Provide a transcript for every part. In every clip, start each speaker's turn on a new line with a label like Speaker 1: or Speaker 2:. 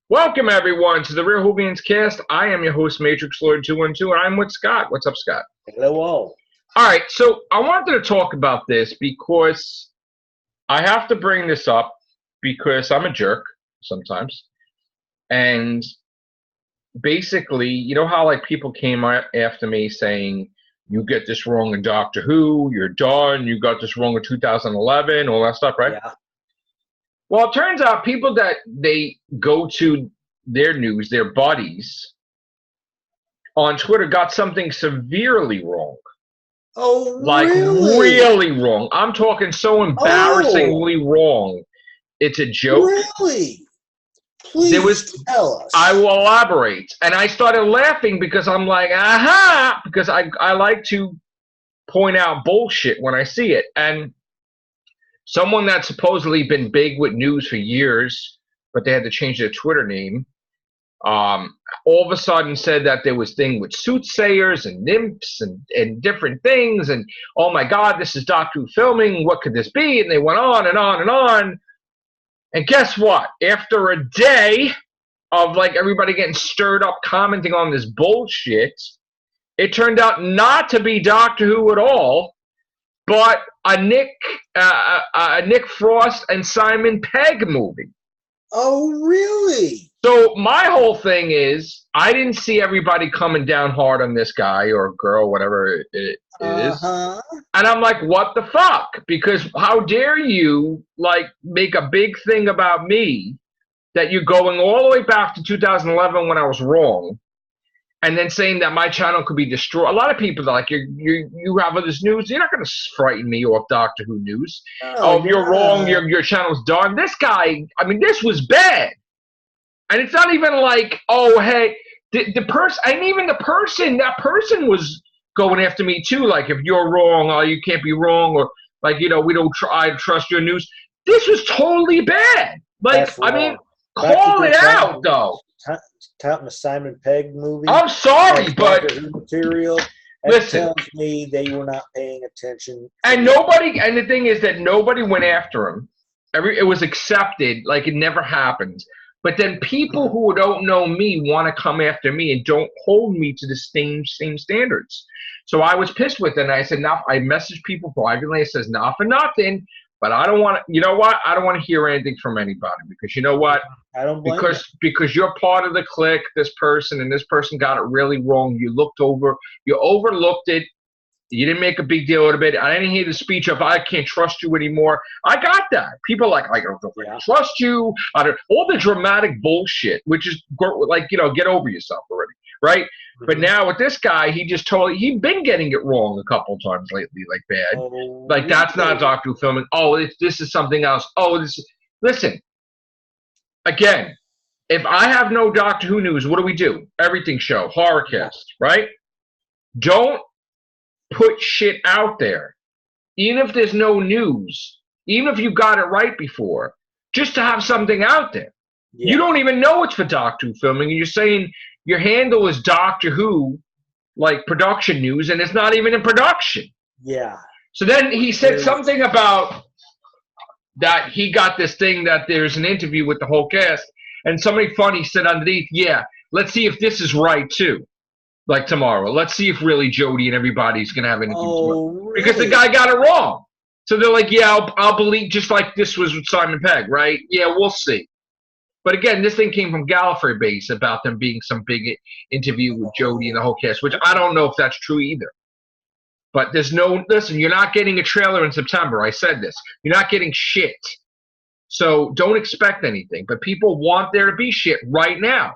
Speaker 1: Welcome, everyone, to the Real Whovians cast. I am your host, Matrixlord212, and I'm with Scott. What's up, Scott?
Speaker 2: Hello, all.
Speaker 1: All right, so I wanted to talk about this because I have to bring this up because I'm a jerk sometimes. And basically, you know how like people came after me saying, you get this wrong in Doctor Who, you're done, you got this wrong in 2011, all that stuff, right?
Speaker 2: Yeah.
Speaker 1: Well, it turns out people that they go to their news, their buddies on Twitter got something severely wrong.
Speaker 2: Oh,
Speaker 1: Like
Speaker 2: really?
Speaker 1: really wrong. I'm talking so
Speaker 2: Oh,
Speaker 1: embarrassingly wrong. It's a joke.
Speaker 2: really?
Speaker 1: There
Speaker 2: Please
Speaker 1: was
Speaker 2: tell
Speaker 1: I
Speaker 2: us.
Speaker 1: will elaborate. And I started laughing because I'm like, aha, because I like to point out bullshit when I see it. And someone that's supposedly been big with news for years, but they had to change their Twitter name, all of a sudden said that there was thing with soothsayers and nymphs and different things. And, oh my God, this is Doctor Who filming. What could this be? And they went on and on and on. And guess what? After a day of like everybody getting stirred up commenting on this bullshit, it turned out not to be Doctor Who at all, but a Nick Frost and Simon Pegg movie.
Speaker 2: Oh, really?
Speaker 1: So my whole thing is, I didn't see everybody coming down hard on this guy or girl, whatever it is.
Speaker 2: Uh-huh.
Speaker 1: And I'm like, what the fuck? Because how dare you like make a big thing about me that you're going all the way back to 2011 when I was wrong, and then saying that my channel could be destroyed. A lot of people are like, you have all this news. You're not going to frighten me off Doctor Who news.
Speaker 2: Oh,
Speaker 1: Oh, if you're wrong,
Speaker 2: yeah.
Speaker 1: your channel's done. This guy, I mean, this was bad. And it's not even like, oh, hey, the person, and even that person was going after me too. Like, if you're wrong, oh, you can't be wrong, or like, we don't try to trust your news. This was totally bad. Like,
Speaker 2: That's
Speaker 1: I mean,
Speaker 2: wrong. The fact that
Speaker 1: call
Speaker 2: they're
Speaker 1: it out, though.
Speaker 2: touting a Simon Pegg movie
Speaker 1: I'm sorry,
Speaker 2: as
Speaker 1: but
Speaker 2: Doctor Who material, that
Speaker 1: listen,
Speaker 2: tells me they were not paying attention.
Speaker 1: and the thing is that nobody went after him. It was accepted, like it never happened. But then people who don't know me want to come after me and don't hold me to the same standards. So I was pissed with it, and I said, "Nah." I messaged people privately. I says, "Not for nothing, but I don't want to. You know what? I don't want to hear anything from anybody because you know what?
Speaker 2: I don't blame you.
Speaker 1: Because you're part of the clique. This person and this person got it really wrong. You overlooked it. You didn't make a big deal out of it. I didn't hear the speech of I can't trust you anymore. I got that. People like I don't trust you. I don't all the dramatic bullshit, which is like get over yourself already, right?
Speaker 2: Mm-hmm.
Speaker 1: But now with this guy, he'd been getting it wrong a couple times lately, like bad.
Speaker 2: Oh,
Speaker 1: Like that's not Doctor Who filming. Oh, this is something else. Oh, listen again. If I have no Doctor Who news, what do? Everything show, horrorcast, right? Don't put shit out there, even if there's no news, even if you got it right before, just to have something out there. Yeah. You don't even know it's for Doctor Who filming, and you're saying your handle is Doctor Who, like production news, and it's not even in production.
Speaker 2: Yeah.
Speaker 1: So then he said something about that he got this thing that there's an interview with the whole cast, and somebody funny said underneath, yeah, let's see if this is right too. Like tomorrow. Let's see if really Jodie and everybody's going to have anything tomorrow.
Speaker 2: Really?
Speaker 1: Because the guy got it wrong. So they're like, yeah, I'll believe, just like this was with Simon Pegg, right? Yeah, we'll see. But again, this thing came from Gallifrey Base about them being some big interview with Jodie and the whole cast, which I don't know if that's true either. But listen, you're not getting a trailer in September. I said this. You're not getting shit. So don't expect anything. But people want there to be shit right now.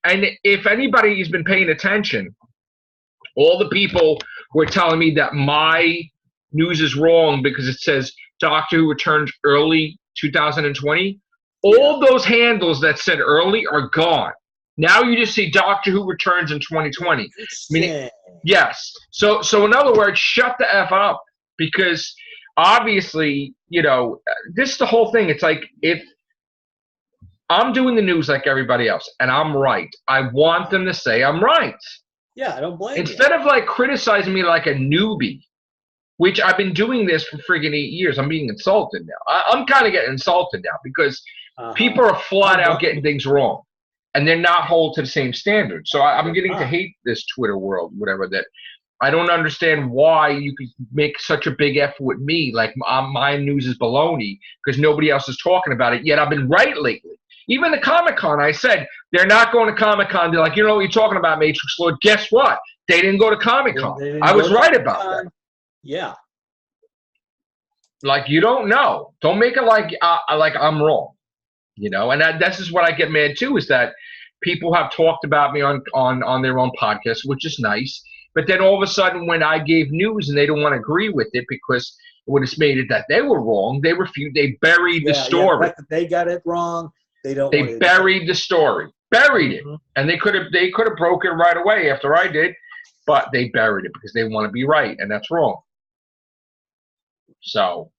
Speaker 1: And if anybody's been paying attention, all the people were telling me that my news is wrong because it says Doctor Who returns early 2020. All those handles that said early are gone. Now you just see Doctor Who returns in 2020. Meaning, yes. So in other words, shut the F up because obviously, this is the whole thing. It's like if I'm doing the news like everybody else, and I'm right. I want them to say I'm right.
Speaker 2: Yeah, I don't blame you.
Speaker 1: Instead of like criticizing me like a newbie, which I've been doing this for friggin' 8 years. I'm being insulted now. I'm kind of getting insulted now because people are flat out getting things wrong. and they're not held to the same standard. So I'm getting to hate this Twitter world, whatever that. I don't understand why you could make such a big effort with me, like my news is baloney, because nobody else is talking about it, yet I've been right lately. Even the Comic-Con, I said, they're not going to Comic-Con. They're like, you know what you're talking about, Matrixlord. Guess what? They didn't go to Comic-Con. I was right about that.
Speaker 2: Yeah.
Speaker 1: Like, you don't know. Don't make it like I'm wrong. You know, and this is what I get mad too, is that people have talked about me on their own podcast, which is nice. But then all of a sudden, when I gave news and they don't want to agree with it because it would have made it that they were wrong, they refused. They buried the story.
Speaker 2: Yeah, they got it wrong. They
Speaker 1: buried the story, buried it, and they could have broken it right away after I did, but they buried it because they want to be right, and that's wrong. So,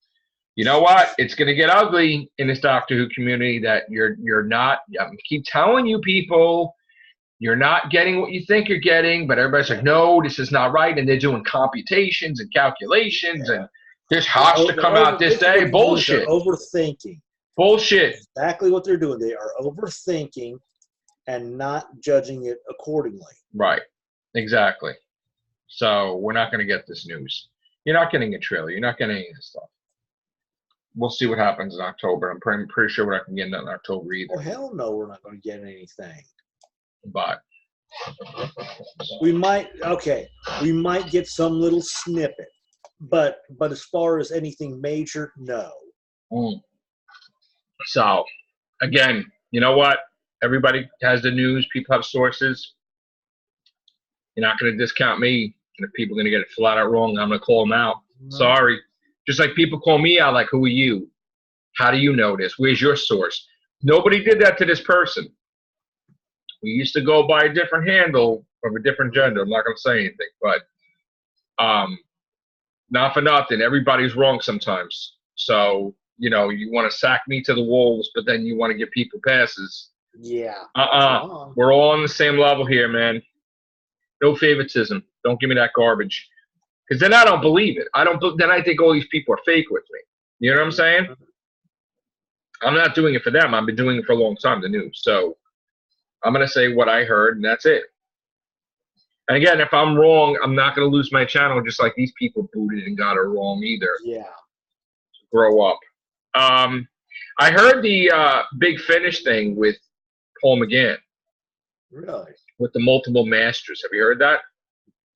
Speaker 1: you know what? It's going to get ugly in this Doctor Who community. That you're not. I keep telling you people. You're not getting what you think you're getting, but everybody's like, no, this is not right. And they're doing computations and calculations, and this has to come out this day. Bullshit.
Speaker 2: They're overthinking.
Speaker 1: Bullshit.
Speaker 2: Exactly what they're doing. They are overthinking and not judging it accordingly.
Speaker 1: Right. Exactly. So we're not going to get this news. You're not getting a trailer. You're not getting any of this stuff. We'll see what happens in October. I'm pretty sure we're not going to get it in October either.
Speaker 2: Well, hell no, we're not going to get anything.
Speaker 1: But
Speaker 2: we might get some little snippet, but as far as anything major, no.
Speaker 1: So again, you know what? Everybody has the news. People have sources. You're not going to discount me. And if people are going to get it flat out wrong, I'm going to call them out. No. Sorry. Just like people call me out, like, who are you? How do you know this? Where's your source? Nobody did that to this person. We used to go by a different handle of a different gender. I'm not going to say anything, but not for nothing. Everybody's wrong sometimes. So, you know, you want to sack me to the wolves, but then you want to give people passes.
Speaker 2: Yeah.
Speaker 1: We're all on the same level here, man. No favoritism. Don't give me that garbage. Because then I don't believe it. Then I think all these people are fake with me. You know what I'm saying? I'm not doing it for them. I've been doing it for a long time, the news. So I'm going to say what I heard, and that's it. And again, if I'm wrong, I'm not going to lose my channel just like these people booted and got it wrong either.
Speaker 2: Yeah.
Speaker 1: Grow up. I heard the Big Finish thing with Paul McGann.
Speaker 2: Really?
Speaker 1: With the multiple masters. Have you heard that?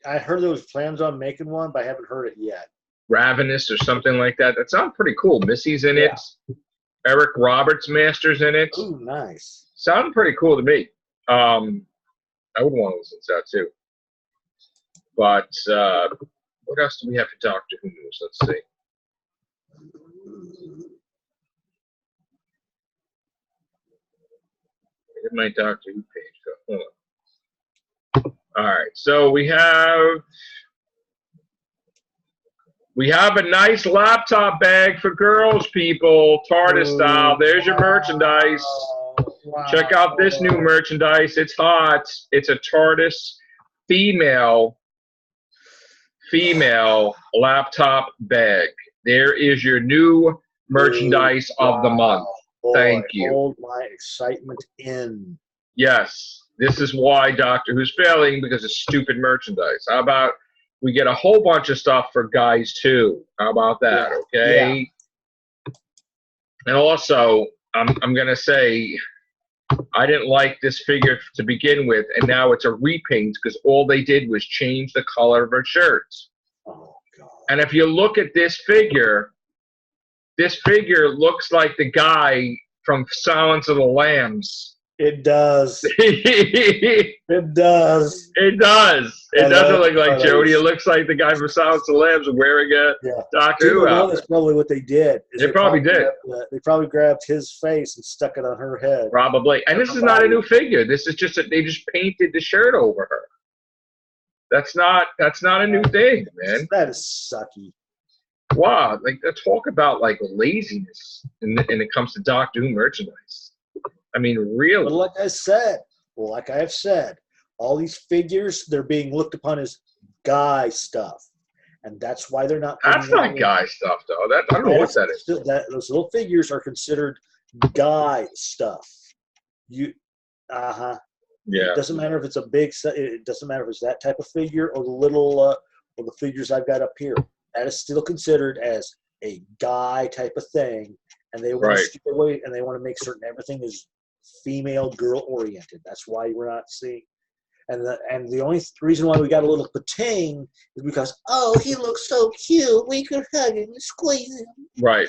Speaker 2: I heard there was plans on making one, but I haven't heard it yet.
Speaker 1: Ravenous or something like that. That sounds pretty cool. Missy's in it. Eric Roberts Masters in it.
Speaker 2: Ooh, nice.
Speaker 1: Sounded pretty cool to me. I would want to listen to that too. But what else do we have for Doctor Who news? Let's see. Where did my Doctor Who page go? Hold on. All right, so we have a nice laptop bag for girls, people, TARDIS style. There's your merchandise. Wow. Check out this new merchandise. It's hot. It's a TARDIS female laptop bag. There is your new merchandise of the month.
Speaker 2: Boy,
Speaker 1: thank you.
Speaker 2: Hold my excitement in.
Speaker 1: Yes, this is why Doctor Who's failing, because of stupid merchandise. How about we get a whole bunch of stuff for guys too? How about that? Yeah. Okay. Yeah. And also, I'm gonna say, I didn't like this figure to begin with, and now it's a repaint because all they did was change the color of her shirts.
Speaker 2: Oh God!
Speaker 1: And if you look at this figure looks like the guy from Silence of the Lambs.
Speaker 2: It does. It does.
Speaker 1: It does. It doesn't look like Jody. It looks like the guy from Silence of the Lambs wearing a Doctor Who outfit.
Speaker 2: That's probably what they did.
Speaker 1: They probably did.
Speaker 2: They probably grabbed his face and stuck it on her head.
Speaker 1: Probably. And this is not a new figure. This is just they just painted the shirt over her. That's not a new thing, man.
Speaker 2: That is sucky.
Speaker 1: Wow, like talk about like laziness when it comes to Doctor Who merchandise. I mean, really.
Speaker 2: But like I have said, all these figures, they're being looked upon as guy stuff. And that's why they're not.
Speaker 1: That's not guy stuff, though. I don't know what that is.
Speaker 2: Those little figures are considered guy stuff.
Speaker 1: Yeah.
Speaker 2: It doesn't matter if it's a big. It doesn't matter if it's that type of figure or the little or the figures I've got up here. That is still considered as a guy type of thing, and they want to steer away and they want to make certain everything is female girl oriented. That's why we're not seeing. And the only reason why we got a little pating is because, oh, he looks so cute. We could hug him and squeeze him.
Speaker 1: Right.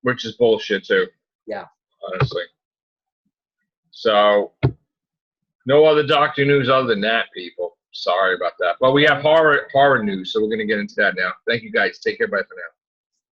Speaker 1: Which is bullshit too.
Speaker 2: Yeah.
Speaker 1: Honestly. So, no other Doctor news other than that, people. Sorry about that. But we have horror news, so we're going to get into that now. Thank you guys. Take care. Bye for now.